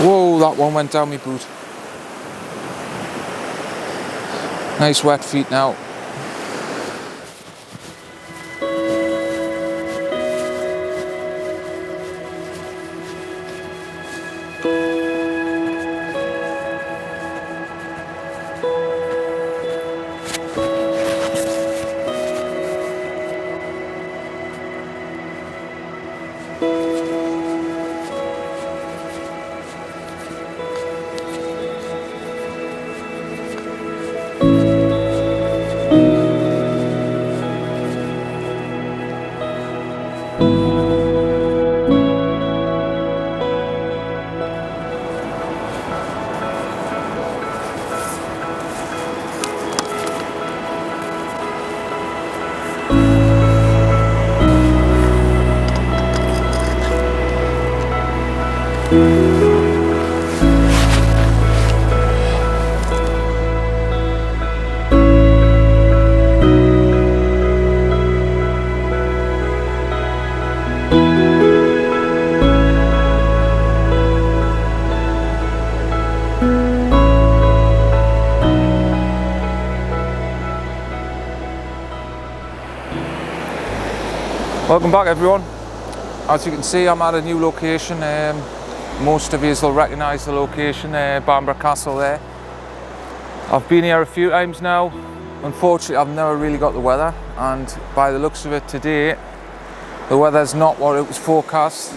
Whoa, that one went down my boot. Nice wet feet now. Welcome back everyone. As you can see, I'm at a new location. Most of you will recognise the location, Bamburgh Castle there. I've been here a few times now. Unfortunately, I've never really got the weather, and by the looks of it today, the weather's not what it was forecast.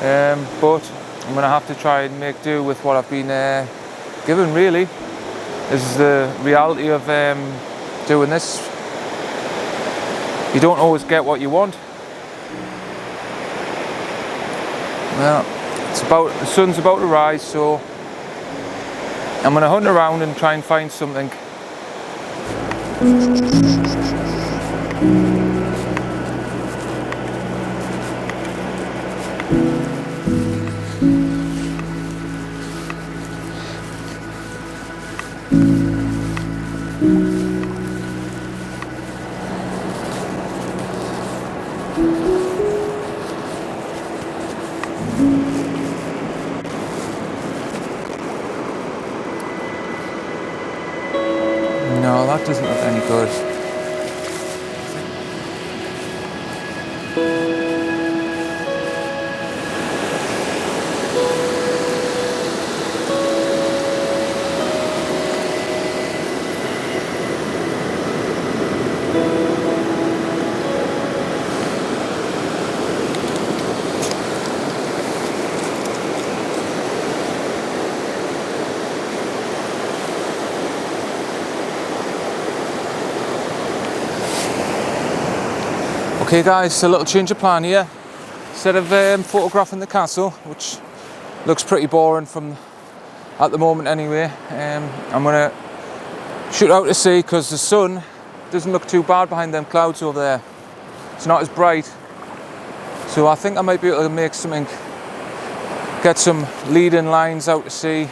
But I'm going to have to try and make do with what I've been given, really. This is the reality of doing this. You don't always get what you want. Well, the sun's about to rise, so I'm going to hunt around and try and find something. No, that doesn't look any good. Okay guys, a little change of plan here. Instead of photographing the castle, which looks pretty boring from at the moment anyway, I'm going to shoot out to sea because the sun doesn't look too bad behind them clouds over there. It's not as bright. So I think I might be able to make something, get some leading lines out to sea,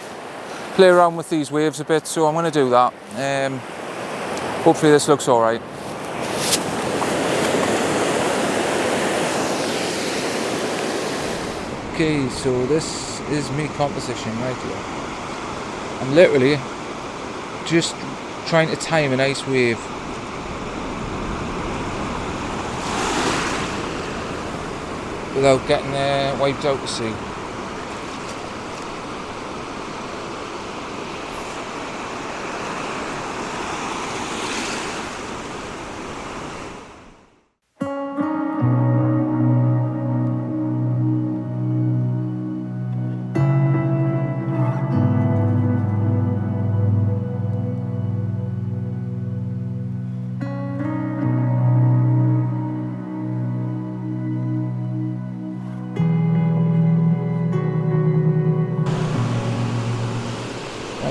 play around with these waves a bit, so I'm going to do that. Hopefully this looks alright. Okay, so this is me composition right here. I'm literally just trying to time a nice wave. Without getting wiped out to sea.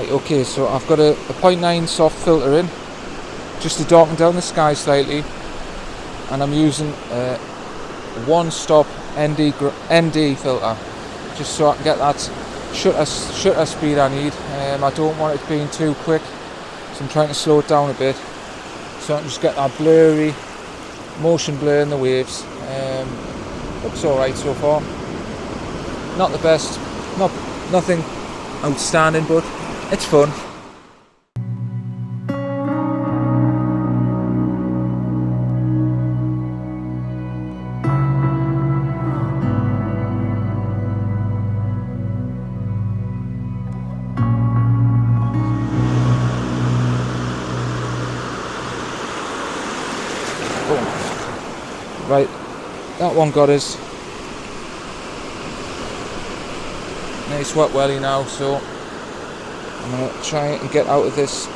Okay, so I've got a 0.9 soft filter in, just to darken down the sky slightly, and I'm using a one-stop ND filter, just so I can get that shutter speed I need. I don't want it being too quick, so I'm trying to slow it down a bit, so I can just get that blurry motion blur in the waves. Looks alright so far. Not the best, Nothing outstanding, but it's fun. Right, that one got us. Nice wet welly now, so I'm going to try and get out of this.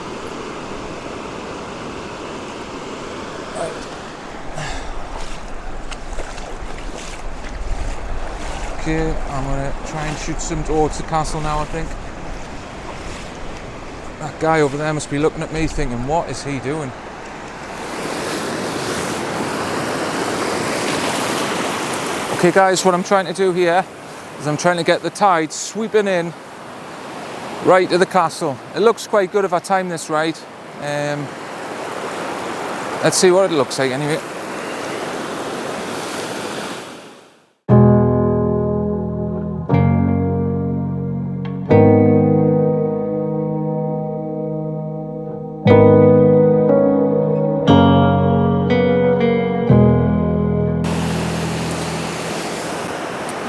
Right. Okay, I'm going to try and shoot some towards the castle now, I think. That guy over there must be looking at me thinking, what is he doing? Okay guys, what I'm trying to do here is I'm trying to get the tide sweeping in right to the castle. It looks quite good if I time this right. Let's see what it looks like anyway.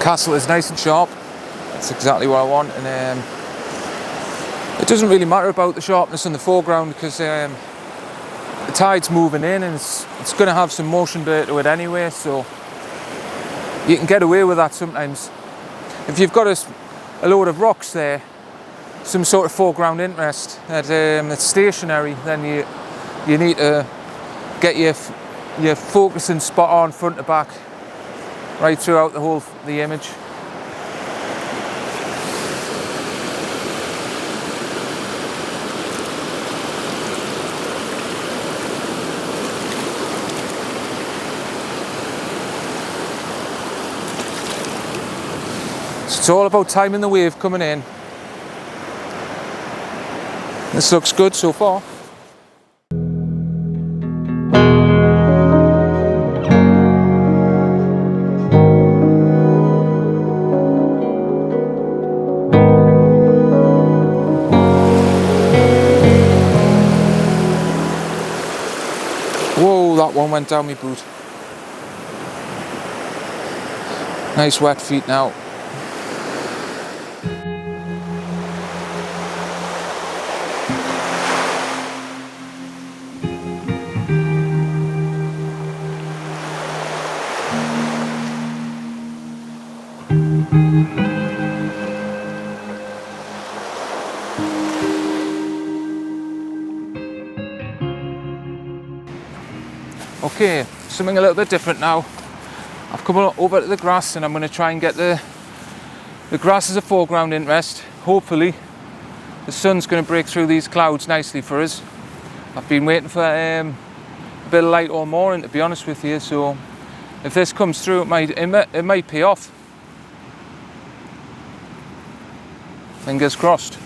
Castle is nice and sharp. That's exactly what I want, and it doesn't really matter about the sharpness in the foreground because the tide's moving in and it's going to have some motion to it anyway, so you can get away with that sometimes. If you've got a load of rocks there, some sort of foreground interest that's stationary, then you need to get your focusing spot on front to back right throughout the image. So it's all about timing the wave coming in. This looks good so far. Whoa, that one went down my boot. Nice wet feet now. Okay, something a little bit different now. I've come over to the grass and I'm going to try and get the grass as a foreground interest. Hopefully the sun's going to break through these clouds nicely for us. I've been waiting for a bit of light all morning, to be honest with you, so if this comes through it might pay off. Fingers crossed.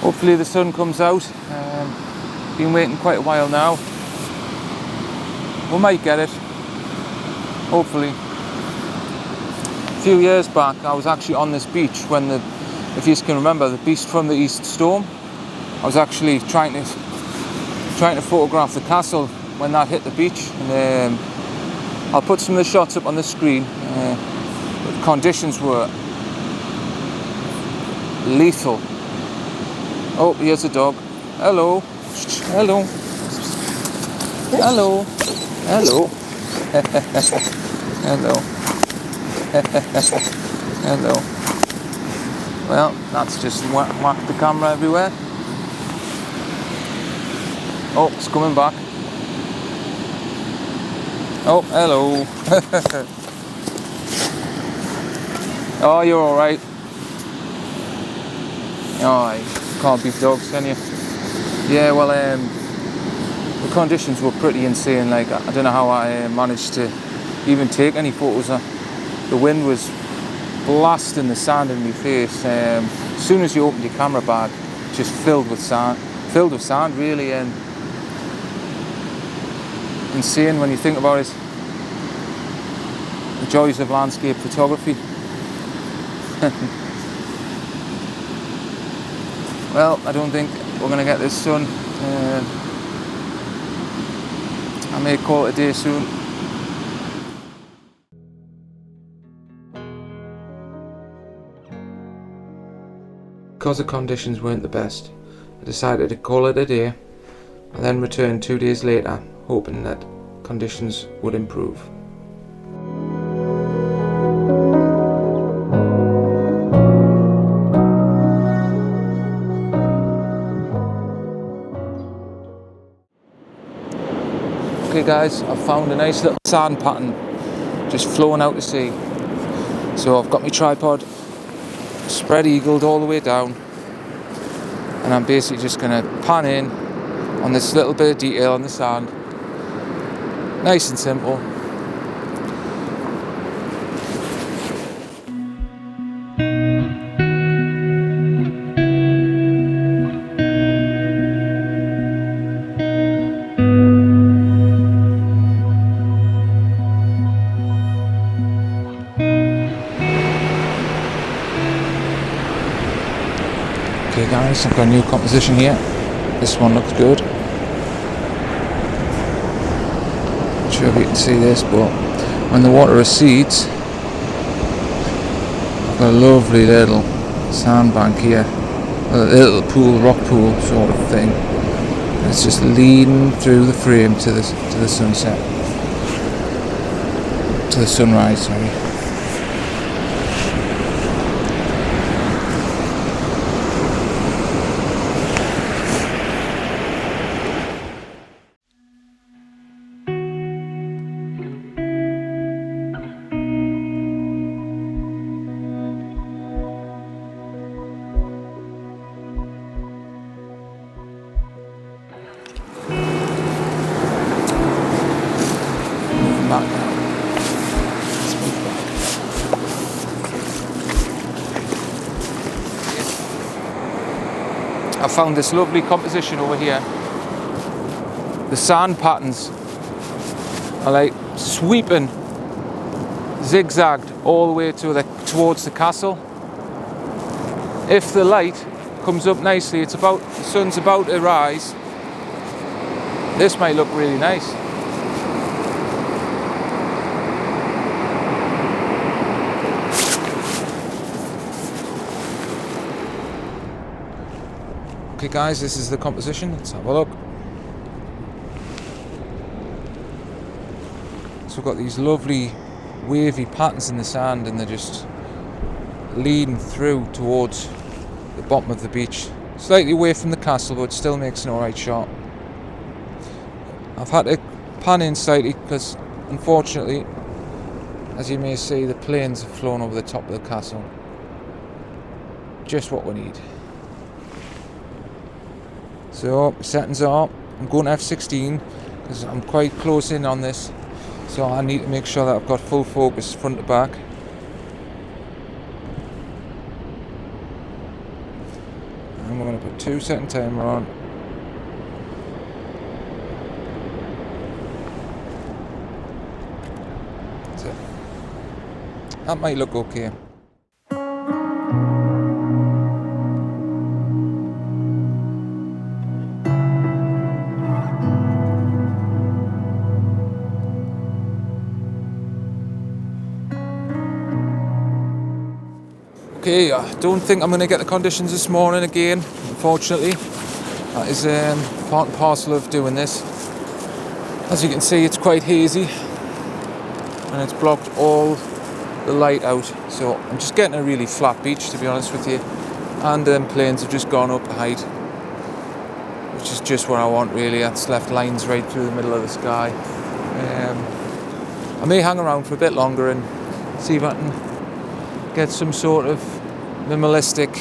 Hopefully the sun comes out. Been waiting quite a while now. We might get it. Hopefully. A few years back I was actually on this beach when if you can remember, the Beast from the East storm. I was actually trying to photograph the castle when that hit the beach, and I'll put some of the shots up on the screen. The conditions were lethal. Oh, here's a dog. Hello. Hello. Hello. Hello. Hello. Hello. Well, that's just whacked the camera everywhere. Oh, it's coming back. Oh, hello. Oh, you're alright. Oh, you can't beat dogs, can you? Yeah, well, the conditions were pretty insane. Like, I don't know how I managed to even take any photos. The wind was blasting the sand in my face. As soon as you opened your camera bag, just filled with sand, filled with sand really, and insane when you think about it. The joys of landscape photography. Well, I don't think we're going to get this done. I may call it a day soon. Because the conditions weren't the best, I decided to call it a day and then return 2 days later, hoping that conditions would improve. Okay guys, I've found a nice little sand pattern just flowing out to sea. So I've got my tripod spread eagled all the way down, and I'm basically just going to pan in on this little bit of detail on the sand. Nice and simple. Okay guys, I've got a new composition here. This one looks good. Not sure if you can see this, but when the water recedes, I've got a lovely little sandbank here, a little pool, rock pool sort of thing. And it's just leading through the frame to the sunset, to the sunrise. Sorry. Back now. Let's move back. I found this lovely composition over here. The sand patterns are like sweeping, zigzagged all the way towards the castle. If the light comes up nicely, the sun's about to rise. This might look really nice. Okay guys, this is the composition. Let's have a look. So we've got these lovely wavy patterns in the sand, and they're just leading through towards the bottom of the beach. Slightly away from the castle, but it still makes an alright shot. I've had to pan in slightly because, unfortunately, as you may see, the planes have flown over the top of the castle. Just what we need. So settings are, I'm going to f16 because I'm quite close in on this, so I need to make sure that I've got full focus front to back. And we're going to put 2-second timer on. That's it. That might look okay. Okay, I don't think I'm going to get the conditions this morning again, unfortunately. That is part and parcel of doing this. As you can see, it's quite hazy and it's blocked all the light out. So I'm just getting a really flat beach, to be honest with you. And planes have just gone up a height, which is just what I want really. That's left lines right through the middle of the sky. I may hang around for a bit longer and see if I can get some sort of minimalistic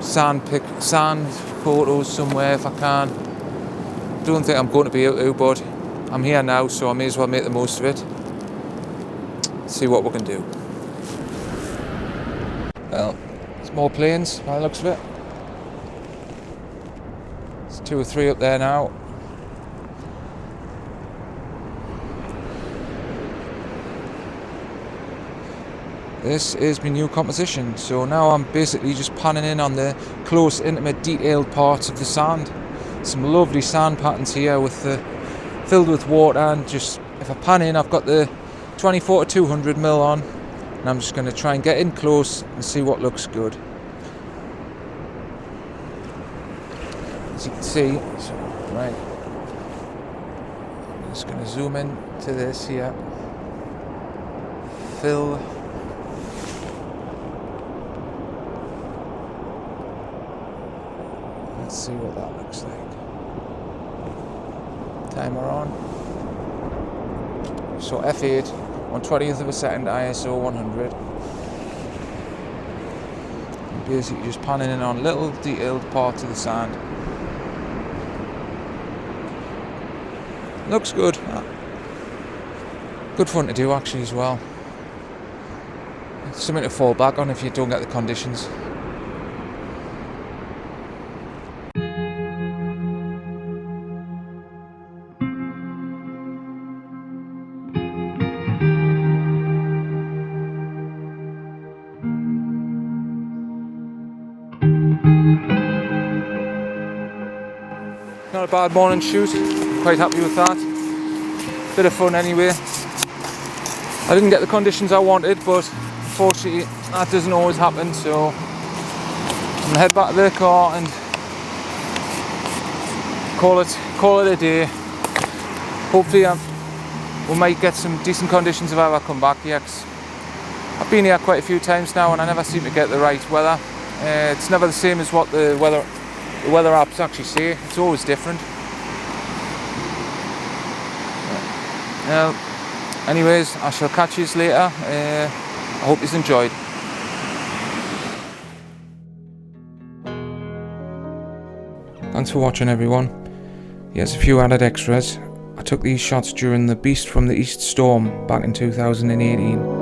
sand photos somewhere if I can. Don't think I'm going to be able to, but I'm here now, so I may as well make the most of it. See what we can do. Well, it's more planes by the looks of it. 2 or 3 up there now. This is my new composition, so now I'm basically just panning in on the close, intimate, detailed parts of the sand. Some lovely sand patterns here with filled with water, and just if I pan in, I've got the 24 to 200 mil on, and I'm just going to try and get in close and see what looks good. As you can see, so, right, I'm just going to zoom in to this here. Fill. Let's see what that looks like. Timer on. So F8, 1/20th of a second, ISO 100. And basically just panning in on little detailed parts of the sand. Looks good. Good fun to do actually as well. It's something to fall back on if you don't get the conditions. Not a bad morning shoot, quite happy with that. Bit of fun anyway. I didn't get the conditions I wanted, but unfortunately that doesn't always happen, so I'm gonna head back to the car and call it a day. Hopefully we might get some decent conditions if I ever come back here, 'cause I've been here quite a few times now and I never seem to get the right weather. It's never the same as what the weather apps actually say. It's always different. Anyways, I shall catch you later. I hope you enjoyed. Thanks for watching, everyone. Here's a few added extras. I took these shots during the Beast from the East storm back in 2018.